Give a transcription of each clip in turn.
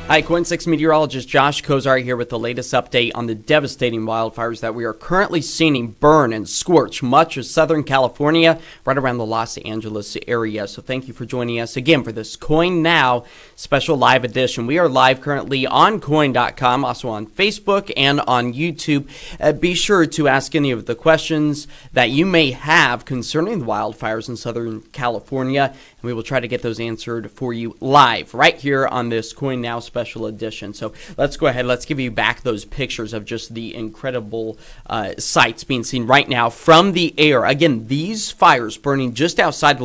Hi, KOIN 6 meteorologist Josh Cozart here with the latest update on the devastating wildfires that we are currently seeing burn and scorch much of Southern California, right around the Los Angeles area. So thank you for joining us again for this KOIN Now special live edition. We are live currently on KOIN.com, also on Facebook and on YouTube. Be sure to ask any of the questions that you may have concerning the wildfires in Southern California, and we will try to get those answered for you live right here on this KOIN Now special edition. So let's go ahead. Let's give you back those pictures of just the incredible sights being seen right now from the air. Again, these fires burning just outside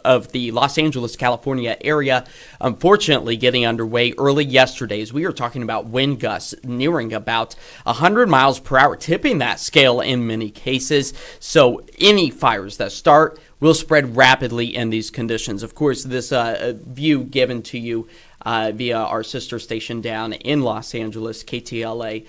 of the Los Angeles, California area, unfortunately getting underway early yesterday as we are talking about wind gusts nearing about 100 miles per hour, tipping that scale in many cases. So any fires that start will spread rapidly in these conditions. Of course, this view given to you via our sister station down in Los Angeles, KTLA.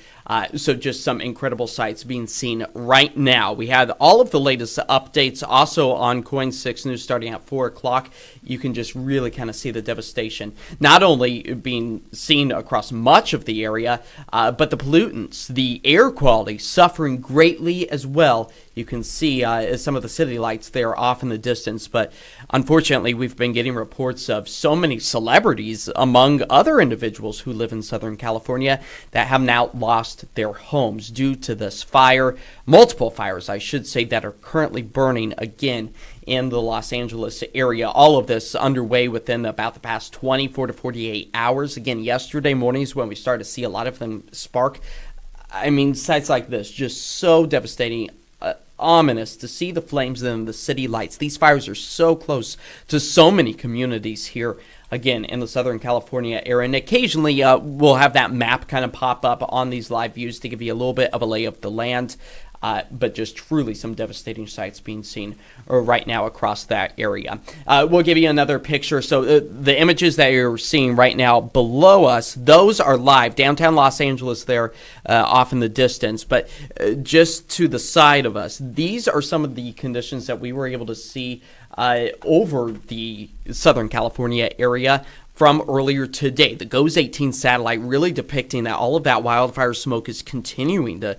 So just some incredible sights being seen right now. We have all of the latest updates also on KOIN 6 News starting at 4 o'clock. You can just really kind of see the devastation, not only being seen across much of the area, but the pollutants, the air quality suffering greatly as well. You can see some of the city lights there off in the distance, but unfortunately we've been getting reports of so many celebrities among other individuals who live in Southern California that have now lost their homes due to this fire. Multiple fires, I should say, that are currently burning again in the Los Angeles area. All of this underway within about the past 24 to 48 hours. Again, yesterday morning is when we started to see a lot of them spark. I mean, sights like this, just so devastating. Ominous to see the flames and the city lights. These fires are so close to so many communities here, again, in the Southern California area. And occasionally we'll have that map kind of pop up on these live views to give you a little bit of a lay of the land. But just truly some devastating sights being seen right now across that area. We'll give you another picture. So the images that you're seeing right now below us, those are live. Downtown Los Angeles there off in the distance. But just to the side of us, these are some of the conditions that we were able to see over the Southern California area from earlier today. The GOES 18 satellite really depicting that all of that wildfire smoke is continuing to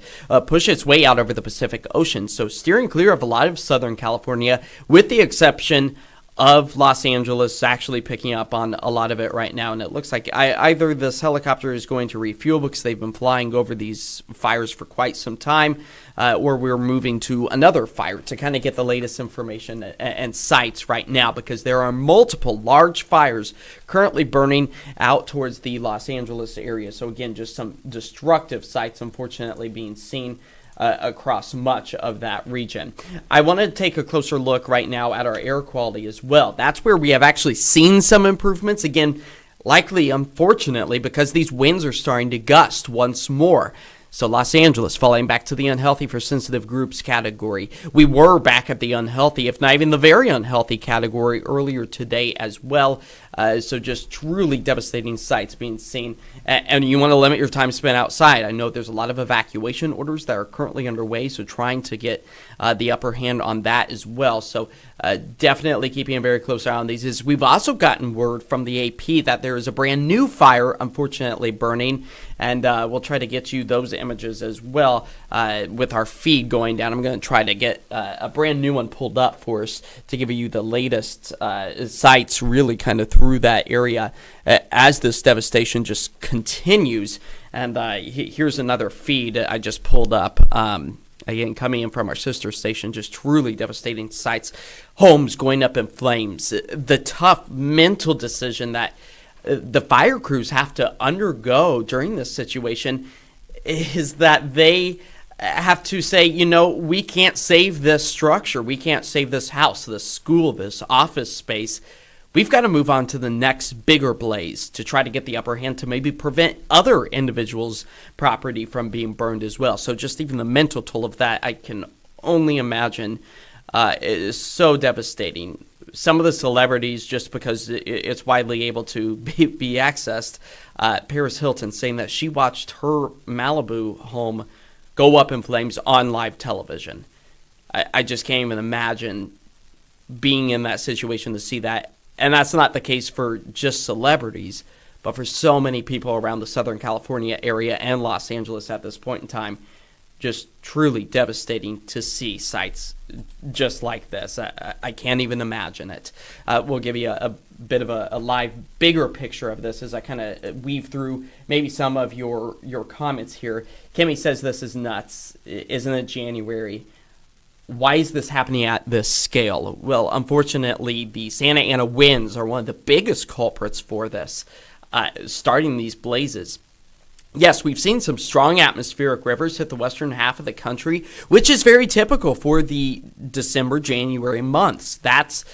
push its way out over the Pacific Ocean. So steering clear of a lot of Southern California, with the exception of Los Angeles, actually picking up on a lot of it right now. And it looks like either this helicopter is going to refuel because they've been flying over these fires for quite some time, or we're moving to another fire to kind of get the latest information and sights right now, because there are multiple large fires currently burning out towards the Los Angeles area. So again, just some destructive sights, unfortunately, being seen across much of that region. I want to take a closer look right now at our air quality as well. That's where we have actually seen some improvements. Again, likely, unfortunately, because these winds are starting to gust once more. So Los Angeles falling back to the unhealthy for sensitive groups category. We were back at the unhealthy, if not even the very unhealthy category earlier today as well. So just truly devastating sights being seen. And you want to limit your time spent outside. I know there's a lot of evacuation orders that are currently underway, so trying to get the upper hand on that as well. So definitely keeping a very close eye on these. We've also gotten word from the AP that there is a brand new fire, unfortunately, burning. And we'll try to get you those images as well with our feed going down. I'm going to try to get a brand new one pulled up for us to give you the latest sights really kind of through that area as this devastation just continues. And here's another feed I just pulled up. Again, coming in from our sister station, just truly devastating sights. Homes going up in flames. The tough mental decision that the fire crews have to undergo during this situation is that they have to say, you know, we can't save this structure. We can't save this house, this school, this office space. We've got to move on to the next bigger blaze to try to get the upper hand to maybe prevent other individuals' property from being burned as well. So just even the mental toll of that, I can only imagine, is so devastating. Some of the celebrities, just because it's widely able to be accessed, Paris Hilton saying that she watched her Malibu home go up in flames on live television. I just can't even imagine being in that situation to see that. And that's not the case for just celebrities, but for so many people around the Southern California area and Los Angeles at this point in time, just truly devastating to see sights just like this. I can't even imagine it. We'll give you a bit of a live, bigger picture of this as I kind of weave through maybe some of your comments here. Kimmy says this is nuts. Isn't it January? Why is this happening at this scale? Well, unfortunately, the Santa Ana winds are one of the biggest culprits for this, starting these blazes. Yes, we've seen some strong atmospheric rivers hit the western half of the country, which is very typical for the December, January months. That's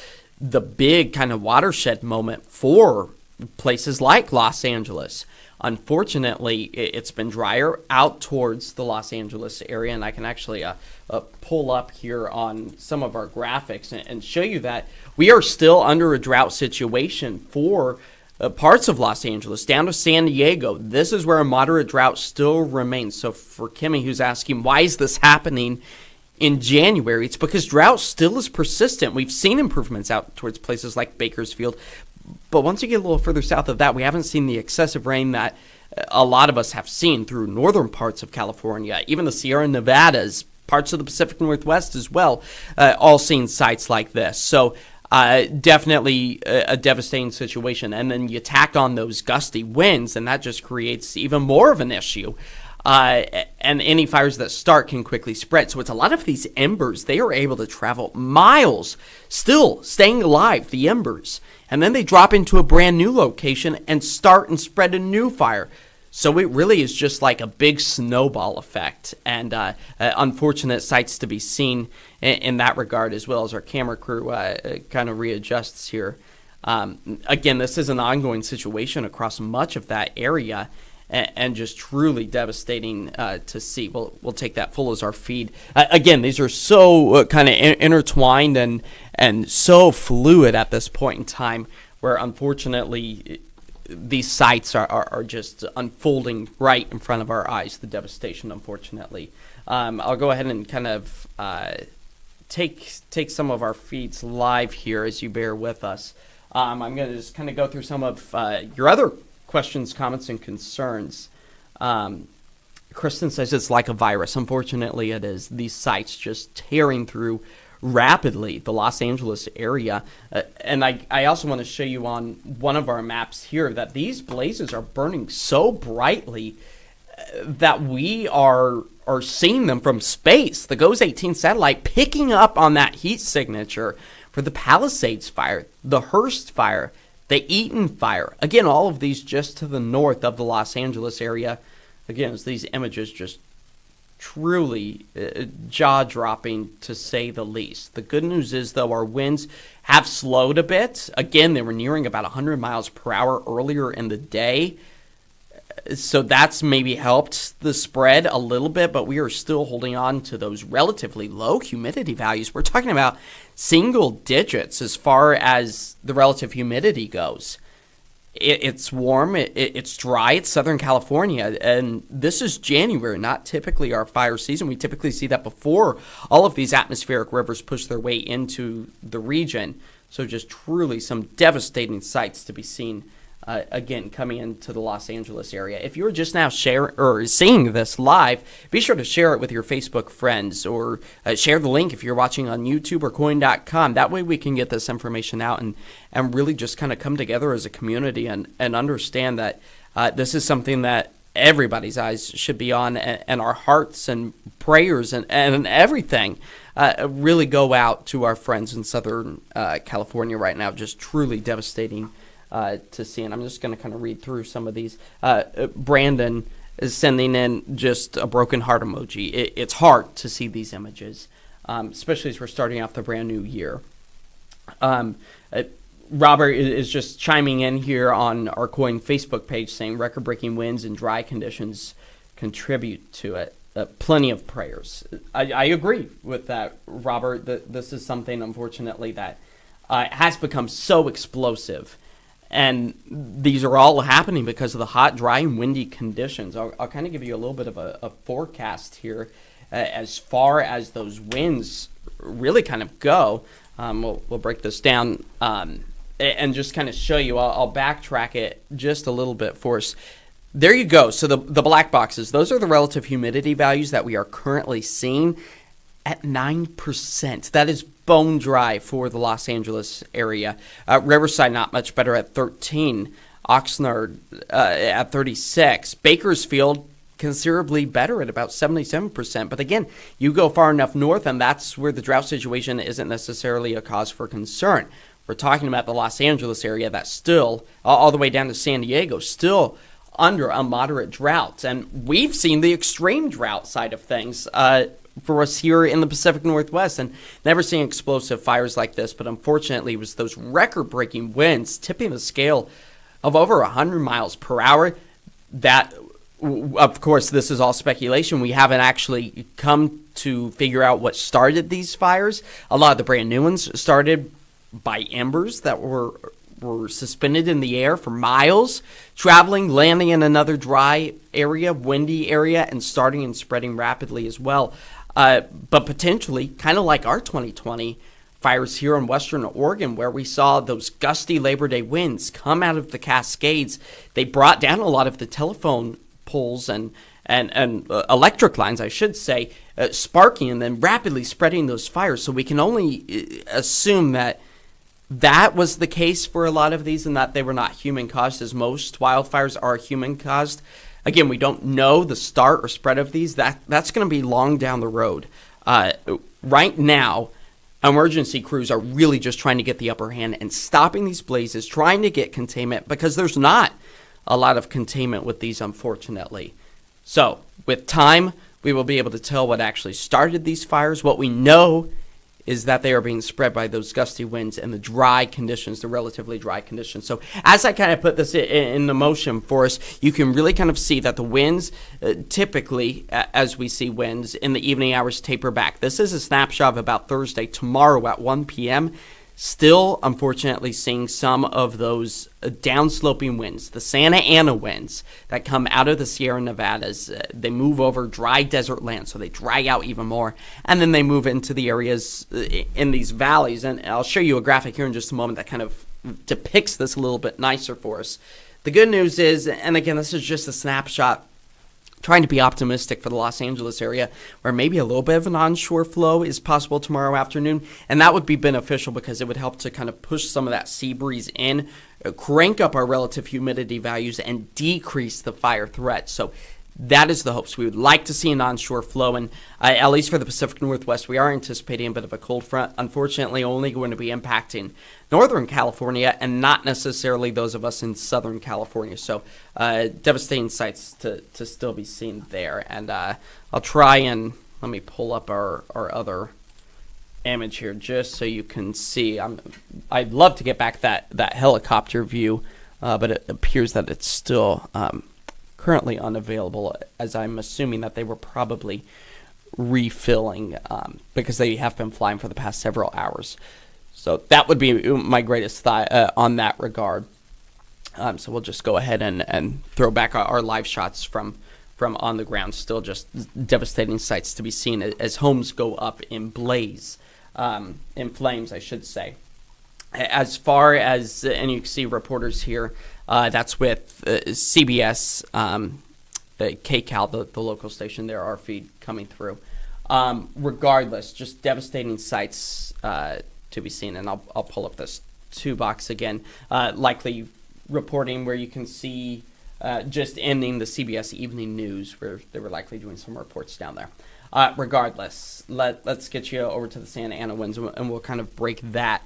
the big kind of watershed moment for places like Los Angeles. Unfortunately, it's been drier out towards the Los Angeles area, and I can actually pull up here on some of our graphics and show you that we are still under a drought situation for parts of Los Angeles down to San Diego. This is where a moderate drought still remains. So for Kimmy, who's asking, why is this happening in January? It's because drought still is persistent. We've seen improvements out towards places like Bakersfield, but once you get a little further south of that, we haven't seen the excessive rain that a lot of us have seen through northern parts of California, even the Sierra Nevadas, parts of the Pacific Northwest as well, all seeing sites like this. So definitely a devastating situation. And then you tack on those gusty winds, and that just creates even more of an issue. And any fires that start can quickly spread. So it's a lot of these embers. They are able to travel miles, still staying alive, the embers. And then they drop into a brand new location and start and spread a new fire. So it really is just like a big snowball effect, and unfortunate sights to be seen in that regard, as well as our camera crew kind of readjusts here. Again, this is an ongoing situation across much of that area, and just truly devastating to see. We'll take that full as our feed. Again, these are so kind of intertwined and so fluid at this point in time, where unfortunately these sites are just unfolding right in front of our eyes, the devastation, unfortunately. I'll go ahead and kind of take some of our feeds live here as you bear with us. I'm going to just kind of go through some of your other questions, comments, and concerns. Kristen says it's like a virus. Unfortunately, it is. These sites just tearing through rapidly the Los Angeles area. And I also want to show you on one of our maps here that these blazes are burning so brightly that we are seeing them from space. The GOES 18 satellite picking up on that heat signature for the Palisades fire, the Hearst fire, the Eaton fire. Again, all of these just to the north of the Los Angeles area. Again, as these images just truly jaw-dropping, to say the least. The good news is, though, our winds have slowed a bit. Again, they were nearing about 100 miles per hour earlier in the day. So that's maybe helped the spread a little bit, but we are still holding on to those relatively low humidity values. We're talking about single digits as far as the relative humidity goes. It's warm, it's dry, it's Southern California, and this is January, not typically our fire season. We typically see that before all of these atmospheric rivers push their way into the region. So just truly some devastating sights to be seen, again, coming into the Los Angeles area. If you're just now seeing this live, be sure to share it with your Facebook friends, or share the link if you're watching on YouTube or KOIN.com. That way we can get this information out and really just kind of come together as a community and understand that this is something that everybody's eyes should be on, and our hearts and prayers and everything really go out to our friends in Southern California right now. Just truly devastating to see. And I'm just going to kind of read through some of these. Brandon is sending in just a broken heart emoji. It's hard to see these images, especially as we're starting off the brand new year. Robert is just chiming in here on our KOIN Facebook page, saying record-breaking winds and dry conditions contribute to it. Plenty of prayers. I agree with that, Robert. This is something, unfortunately, that has become so explosive. And these are all happening because of the hot, dry, and windy conditions. I'll kind of give you a little bit of a forecast here as far as those winds really kind of go. We'll break this down and just kind of show you. I'll backtrack it just a little bit for us. There you go. So the black boxes, those are the relative humidity values that we are currently seeing at 9%. That is bone dry for the Los Angeles area. Riverside, not much better at 13. Oxnard at 36. Bakersfield, considerably better at about 77%. But again, you go far enough north, and that's where the drought situation isn't necessarily a cause for concern. We're talking about the Los Angeles area that's still, all the way down to San Diego, still under a moderate drought. And we've seen the extreme drought side of things for us here in the Pacific Northwest, and never seen explosive fires like this. But unfortunately, it was those record-breaking winds tipping the scale of over 100 miles per hour. That, of course, this is all speculation. We haven't actually come to figure out what started these fires. A lot of the brand new ones started by embers that were suspended in the air for miles, traveling, landing in another dry area, windy area, and starting and spreading rapidly as well. But potentially, kind of like our 2020 fires here in western Oregon, where we saw those gusty Labor Day winds come out of the Cascades. They brought down a lot of the telephone poles and electric lines, I should say, sparking and then rapidly spreading those fires. So we can only assume that was the case for a lot of these, and that they were not human-caused, as most wildfires are human-caused. Again, we don't know the start or spread of these. That's going to be long down the road. Right now, emergency crews are really just trying to get the upper hand and stopping these blazes, trying to get containment, because there's not a lot of containment with these, unfortunately. So, with time, we will be able to tell what actually started these fires. What we know is that they are being spread by those gusty winds and the dry conditions, the relatively dry conditions. So as I kind of put this in the motion for us, you can really kind of see that the winds, typically, as we see winds in the evening hours, taper back. This is a snapshot of about Thursday. Tomorrow at 1 p.m., still, unfortunately, seeing some of those downsloping winds, the Santa Ana winds that come out of the Sierra Nevadas. They move over dry desert land, so they dry out even more. And then they move into the areas in these valleys. And I'll show you a graphic here in just a moment that kind of depicts this a little bit nicer for us. The good news is, and again, this is just a snapshot, trying to be optimistic for the Los Angeles area, where maybe a little bit of an onshore flow is possible tomorrow afternoon, and that would be beneficial because it would help to kind of push some of that sea breeze in, crank up our relative humidity values, and decrease the fire threat. So that is the hopes. We would like to see an onshore flow, and at least for the Pacific Northwest, we are anticipating a bit of a cold front. Unfortunately, only going to be impacting Northern California and not necessarily those of us in Southern California. So devastating sights to still be seen there. And I'll try and let me pull up our other image here just so you can see. I'd love to get back that helicopter view, but it appears that it's still currently unavailable, as I'm assuming that they were probably refilling because they have been flying for the past several hours. So that would be my greatest thought on that regard. So we'll just go ahead and throw back our live shots from on the ground. Still just devastating sights to be seen as homes go up in blaze, in flames, I should say. As far as, and you can see reporters here, that's with CBS, KCAL, the local station there, our feed coming through. Regardless, just devastating sights to be seen. And I'll pull up this 2-box again, likely reporting where you can see just ending the CBS Evening News, where they were likely doing some reports down there. Regardless, let's get you over to the Santa Ana winds, and we'll kind of break that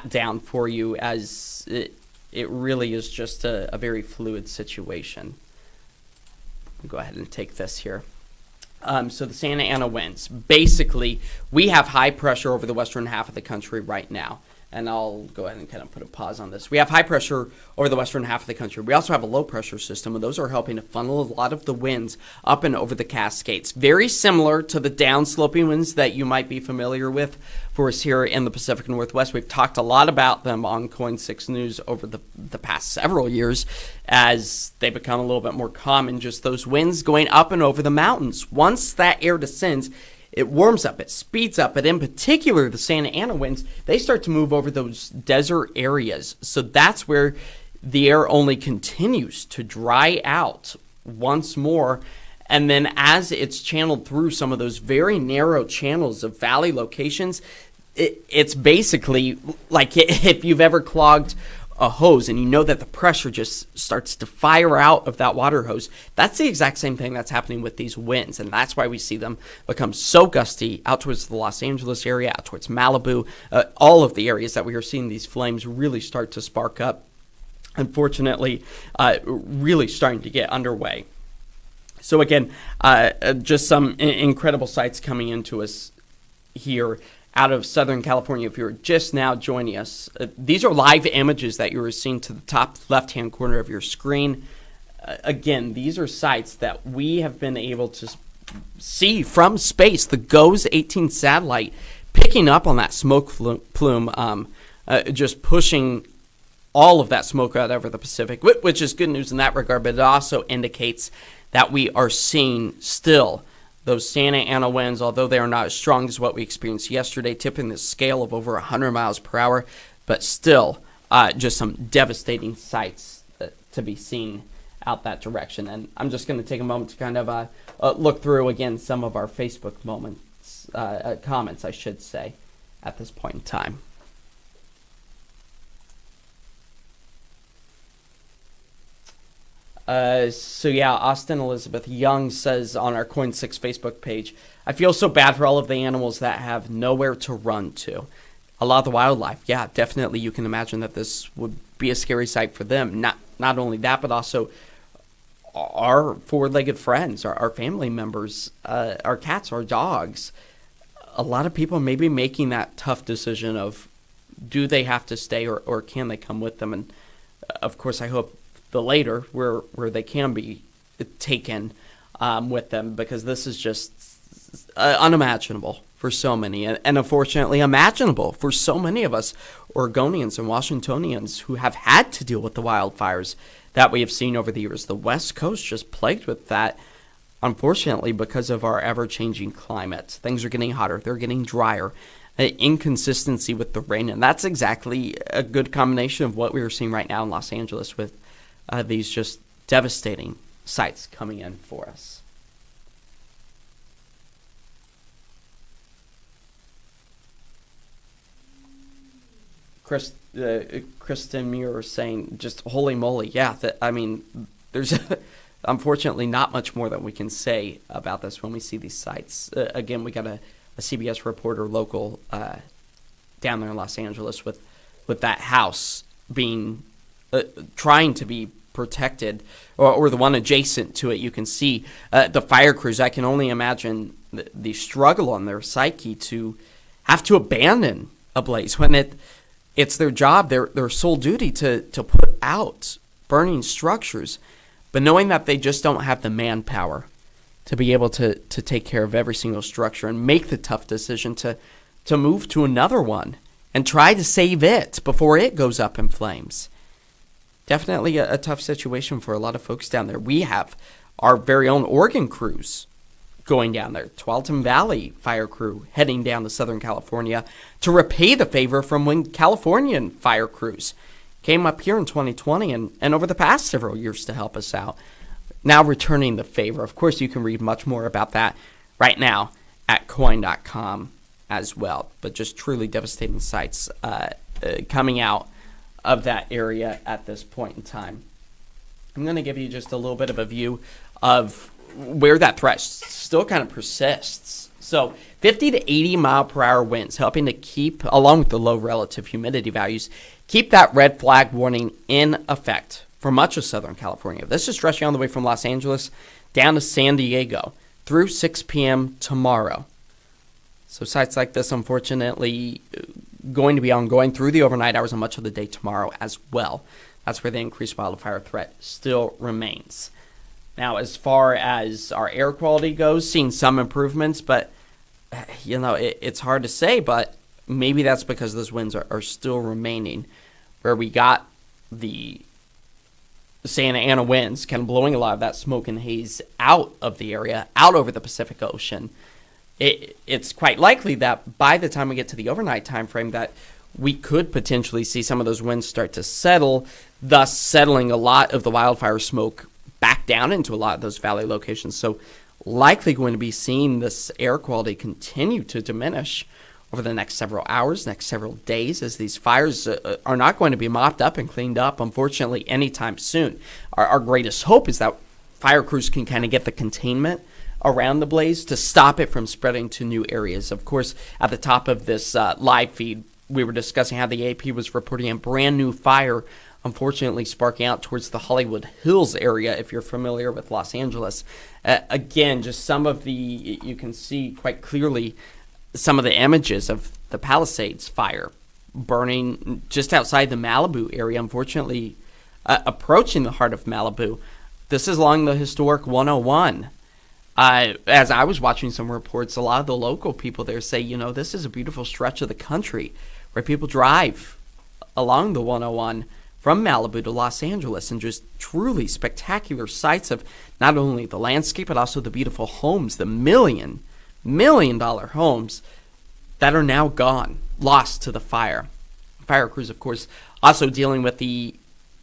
down for you, as it really is just a very fluid situation. I'll go ahead and take this here. So the Santa Ana winds, basically, we have high pressure over the western half of the country right now. And I'll go ahead and kind of put a pause on this. We have high pressure over the western half of the country. We also have a low pressure system, and those are helping to funnel a lot of the winds up and over the Cascades. Very similar to the downsloping winds that you might be familiar with for us here in the Pacific Northwest. We've talked a lot about them on KOIN 6 News over the past several years as they become a little bit more common, just those winds going up and over the mountains. Once that air descends, it warms up, it speeds up, but in particular, the Santa Ana winds, they start to move over those desert areas. So that's where the air only continues to dry out once more. And then as it's channeled through some of those very narrow channels of valley locations, it's basically like if you've ever clogged a hose and you know that the pressure just starts to fire out of that water hose. That's the exact same thing that's happening with these winds, and that's why we see them become so gusty out towards the Los Angeles area, out towards Malibu, all of the areas that we are seeing these flames really start to spark up. Unfortunately, really starting to get underway. So again, just some incredible sights coming into us here out of Southern California. If you're just now joining us, these are live images that you are seeing to the top left-hand corner of your screen. Again, these are sites that we have been able to see from space. The GOES 18 satellite picking up on that smoke plume, just pushing all of that smoke out over the Pacific, which is good news in that regard, but it also indicates that we are seeing still those Santa Ana winds, although they are not as strong as what we experienced yesterday, tipping the scale of over 100 miles per hour, but still just some devastating sights to be seen out that direction. And I'm just going to take a moment to kind of look through, again, some of our Facebook comments, I should say, at this point in time. So yeah, Austin Elizabeth Young says on our KOIN 6 Facebook page, I feel so bad for all of the animals that have nowhere to run to. A lot of the wildlife, yeah, definitely you can imagine that this would be a scary sight for them. Not only that, but also our four-legged friends, our family members, our cats, our dogs. A lot of people may be making that tough decision of do they have to stay or can they come with them? And of course, I hope the later where they can be taken with them, because this is just unimaginable for so many, and unfortunately imaginable for so many of us Oregonians and Washingtonians who have had to deal with the wildfires that we have seen over the years. The West Coast just plagued with that, unfortunately, because of our ever-changing climate. Things are getting hotter, they're getting drier, inconsistency with the rain, and that's exactly a good combination of what we are seeing right now in Los Angeles with these just devastating sights coming in for us. Kristen Muir saying, just holy moly, yeah, there's unfortunately not much more that we can say about this when we see these sights. Again, we got a CBS reporter local down there in Los Angeles with that house being trying to be protected, or the one adjacent to it. You can see the fire crews. I can only imagine the struggle on their psyche to have to abandon a blaze when it's their job, their sole duty to put out burning structures, but knowing that they just don't have the manpower to be able to take care of every single structure and make the tough decision to move to another one and try to save it before it goes up in flames. Definitely a tough situation for a lot of folks down there. We have our very own Oregon crews going down there. Tualatin Valley fire crew heading down to Southern California to repay the favor from when Californian fire crews came up here in 2020 and over the past several years to help us out. Now returning the favor. Of course, you can read much more about that right now at KOIN.com as well. But just truly devastating sights coming out of that area at this point in time. I'm going to give you just a little bit of a view of where that threat still kind of persists. So 50 to 80 mile per hour winds helping to keep, along with the low relative humidity values, keep that red flag warning in effect for much of Southern California. This is stretching all the way from Los Angeles down to San Diego through 6 p.m. tomorrow. So sites like this, unfortunately, going to be ongoing through the overnight hours and much of the day tomorrow as well. That's where the increased wildfire threat still remains. Now, as far as our air quality goes, seeing some improvements, but, it's hard to say, but maybe that's because those winds are still remaining, where we got the Santa Ana winds kind of blowing a lot of that smoke and haze out of the area, out over the Pacific Ocean. it's quite likely that by the time we get to the overnight time frame that we could potentially see some of those winds start to settle, thus settling a lot of the wildfire smoke back down into a lot of those valley locations. So likely going to be seeing this air quality continue to diminish over the next several hours, next several days, as these fires are not going to be mopped up and cleaned up, unfortunately, anytime soon. Our greatest hope is that fire crews can kind of get the containment around the blaze to stop it from spreading to new areas. Of course, at the top of this live feed, we were discussing how the AP was reporting a brand new fire, unfortunately sparking out towards the Hollywood Hills area, if you're familiar with Los Angeles. Again, just some of you can see quite clearly some of the images of the Palisades fire burning just outside the Malibu area, unfortunately approaching the heart of Malibu. This is along the historic 101. As I was watching some reports, a lot of the local people there say, this is a beautiful stretch of the country where people drive along the 101 from Malibu to Los Angeles, and just truly spectacular sights of not only the landscape, but also the beautiful homes, the $1 million homes that are now gone, lost to the fire. Fire crews, of course, also dealing with the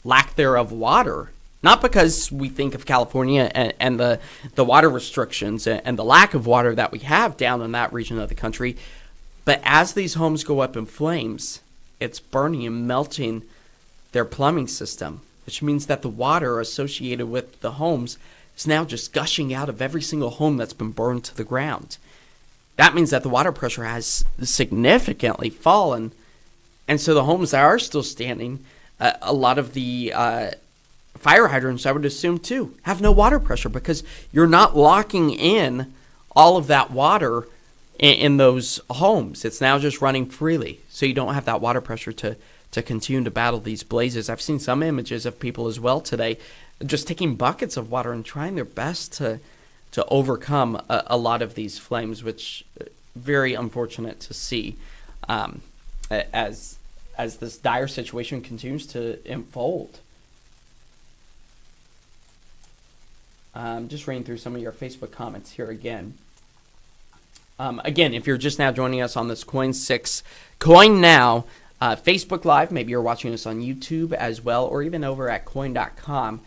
lack thereof water. Not because we think of California and the water restrictions and the lack of water that we have down in that region of the country, but as these homes go up in flames, it's burning and melting their plumbing system, which means that the water associated with the homes is now just gushing out of every single home that's been burned to the ground. That means that the water pressure has significantly fallen, and so the homes that are still standing, a lot of the fire hydrants, I would assume too, have no water pressure because you're not locking in all of that water in those homes. It's now just running freely, so you don't have that water pressure to continue to battle these blazes. I've seen some images of people as well today just taking buckets of water and trying their best to overcome a lot of these flames, which very unfortunate to see as this dire situation continues to unfold. Just reading through some of your Facebook comments here again. Again, if you're just now joining us on this KOIN Now Facebook Live, maybe you're watching us on YouTube as well, or even over at KOIN.com.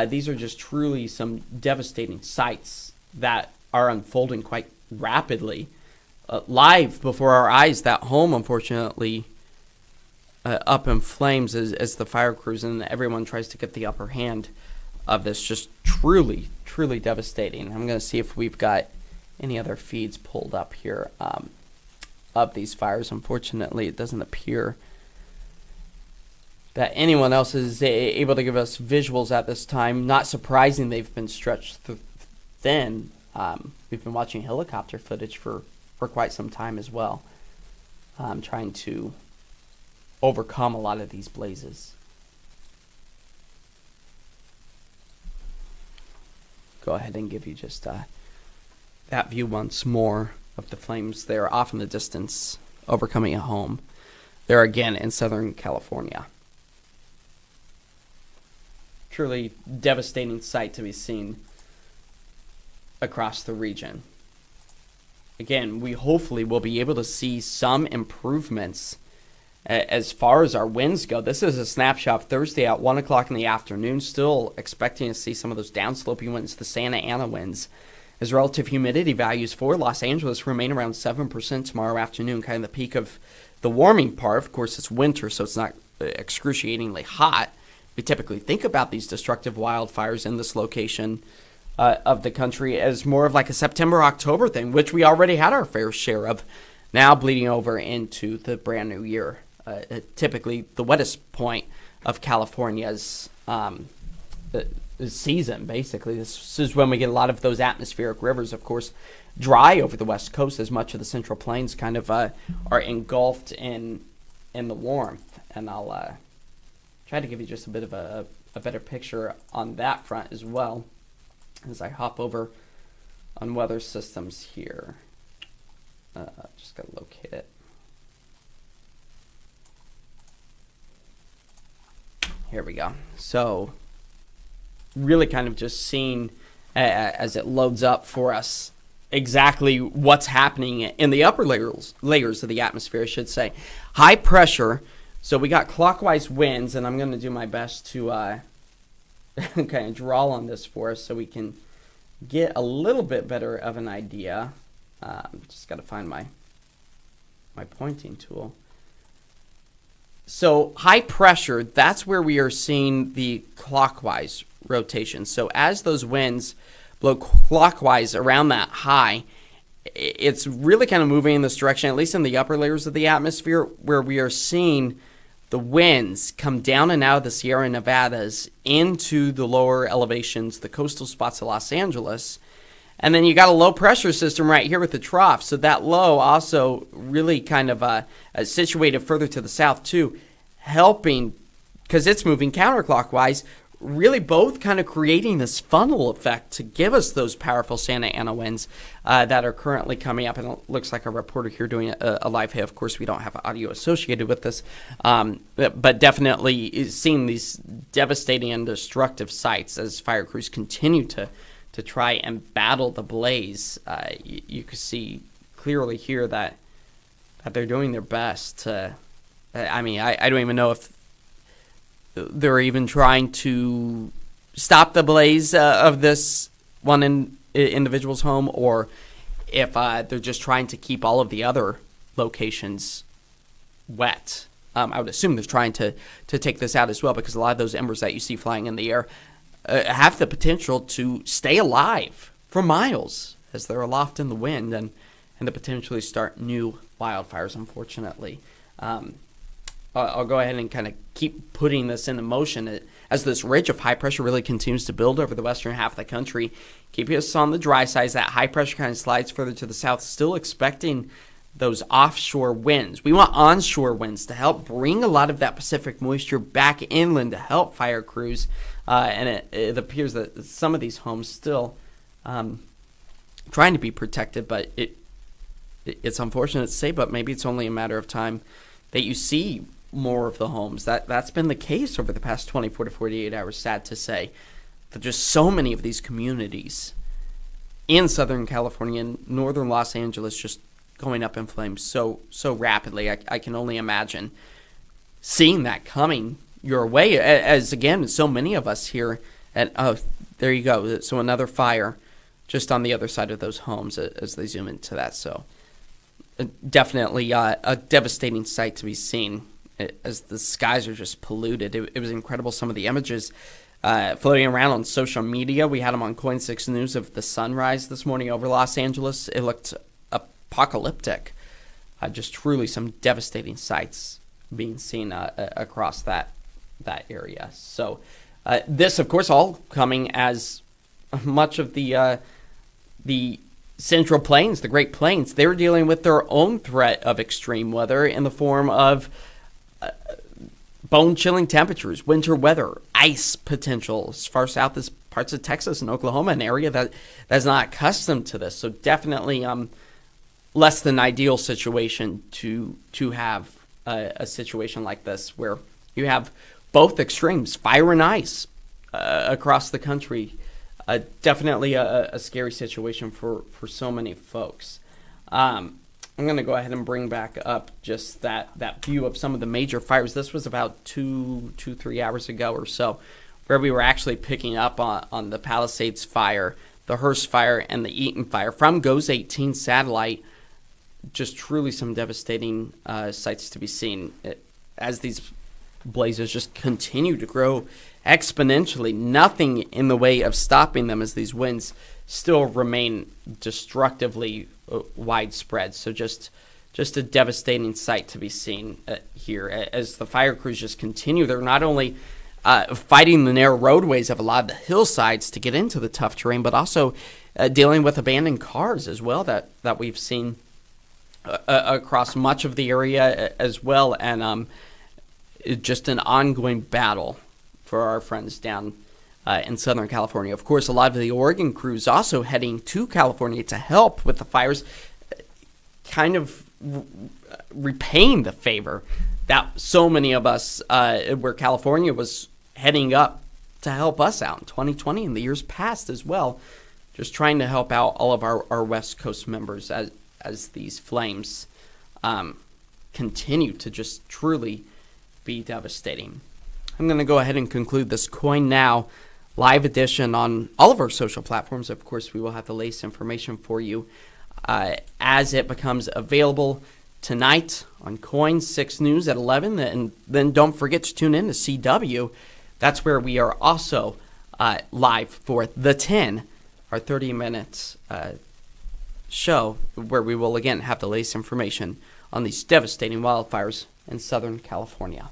These are just truly some devastating sights that are unfolding quite rapidly. Live before our eyes, that home, unfortunately, up in flames as the fire crews and everyone tries to get the upper hand of this. Just truly devastating. I'm going to see if we've got any other feeds pulled up here of these fires. Unfortunately, it doesn't appear that anyone else is able to give us visuals at this time. Not surprising, they've been stretched thin. We've been watching helicopter footage for quite some time as well, trying to overcome a lot of these blazes. Go ahead and give you just that view once more of the flames there off in the distance, overcoming a home there again in Southern California. Truly devastating sight to be seen across the region. Again, we hopefully will be able to see some improvements as far as our winds go. This is a snapshot Thursday at 1 o'clock in the afternoon. Still expecting to see some of those downsloping winds, the Santa Ana winds, as relative humidity values for Los Angeles remain around 7% tomorrow afternoon, kind of the peak of the warming part. Of course, it's winter, so it's not excruciatingly hot. We typically think about these destructive wildfires in this location of the country as more of like a September-October thing, which we already had our fair share of, now bleeding over into the brand new year. Typically the wettest point of California's season, basically. This is when we get a lot of those atmospheric rivers, of course, dry over the west coast, as much of the central plains kind of are engulfed in the warmth. And I'll try to give you just a bit of a better picture on that front as well as I hop over on weather systems here. Just got to locate it. Here we go. So really kind of just seeing as it loads up for us exactly what's happening in the upper layers of the atmosphere, I should say. High pressure. So we got clockwise winds, and I'm going to do my best to kind of draw on this for us so we can get a little bit better of an idea. Just got to find my pointing tool. So high pressure, that's where we are seeing the clockwise rotation. So as those winds blow clockwise around that high, it's really kind of moving in this direction, at least in the upper layers of the atmosphere, where we are seeing the winds come down and out of the Sierra Nevadas into the lower elevations, the coastal spots of Los Angeles. And then you got a low pressure system right here with the trough. So that low also really kind of situated further to the south too, helping, because it's moving counterclockwise, really both kind of creating this funnel effect to give us those powerful Santa Ana winds that are currently coming up. And it looks like a reporter here doing a live hit. Of course, we don't have audio associated with this, but definitely seeing these devastating and destructive sights as fire crews continue to try and battle the blaze. You can see clearly here that they're doing their best to, I don't even know if they're even trying to stop the blaze of this one individual's home, or if they're just trying to keep all of the other locations wet. I would assume they're trying to take this out as well, because a lot of those embers that you see flying in the air have the potential to stay alive for miles as they're aloft in the wind and to potentially start new wildfires, unfortunately. I'll go ahead and kind of keep putting this into motion as this ridge of high pressure really continues to build over the western half of the country. Keep us on the dry side as that high pressure kind of slides further to the south, still expecting those offshore winds. We want onshore winds to help bring a lot of that Pacific moisture back inland to help fire crews. And it appears that some of these homes still trying to be protected, but it's unfortunate to say, but maybe it's only a matter of time that you see more of the homes. That's been the case over the past 24 to 48 hours, sad to say, that just so many of these communities in Southern California and northern Los Angeles just going up in flames so rapidly. I can only imagine seeing that coming your way, as again, so many of us here at, oh, there you go. So another fire just on the other side of those homes as they zoom into that. So definitely a devastating sight to be seen as the skies are just polluted. It was incredible, some of the images floating around on social media. We had them on KOIN 6 News of the sunrise this morning over Los Angeles. It looked apocalyptic. Just truly some devastating sights being seen across that area. So this, of course, all coming as much of the Central Plains, the Great Plains, they're dealing with their own threat of extreme weather in the form of bone-chilling temperatures, winter weather, ice potential as far south as parts of Texas and Oklahoma, an area that's not accustomed to this. So definitely less than ideal situation to have a situation like this where you have both extremes, fire and ice, across the country. Definitely a scary situation for so many folks. I'm going to go ahead and bring back up just that view of some of the major fires. This was about 3 hours ago or so, where we were actually picking up on the Palisades fire, the Hearst fire, and the Eaton fire from GOES 18 satellite. Just truly some devastating sights to be seen as these blazes just continue to grow exponentially. Nothing in the way of stopping them as these winds still remain destructively widespread. So just a devastating sight to be seen here as the fire crews just continue. They're not only fighting the narrow roadways of a lot of the hillsides to get into the tough terrain, but also dealing with abandoned cars as well that we've seen across much of the area as well. And just an ongoing battle for our friends down in Southern California. Of course, a lot of the Oregon crews also heading to California to help with the fires, kind of repaying the favor that so many of us, where California was heading up to help us out in 2020 and the years past as well. just trying to help out all of our West Coast members as these flames continue to just truly be devastating. I'm going to go ahead and conclude this KOIN Now live edition on all of our social platforms. Of course, we will have the latest information for you as it becomes available tonight on KOIN 6 News at 11. And then don't forget to tune in to CW. That's where we are also live for The 10, our 30 minutes show, where we will again have the latest information on these devastating wildfires in Southern California.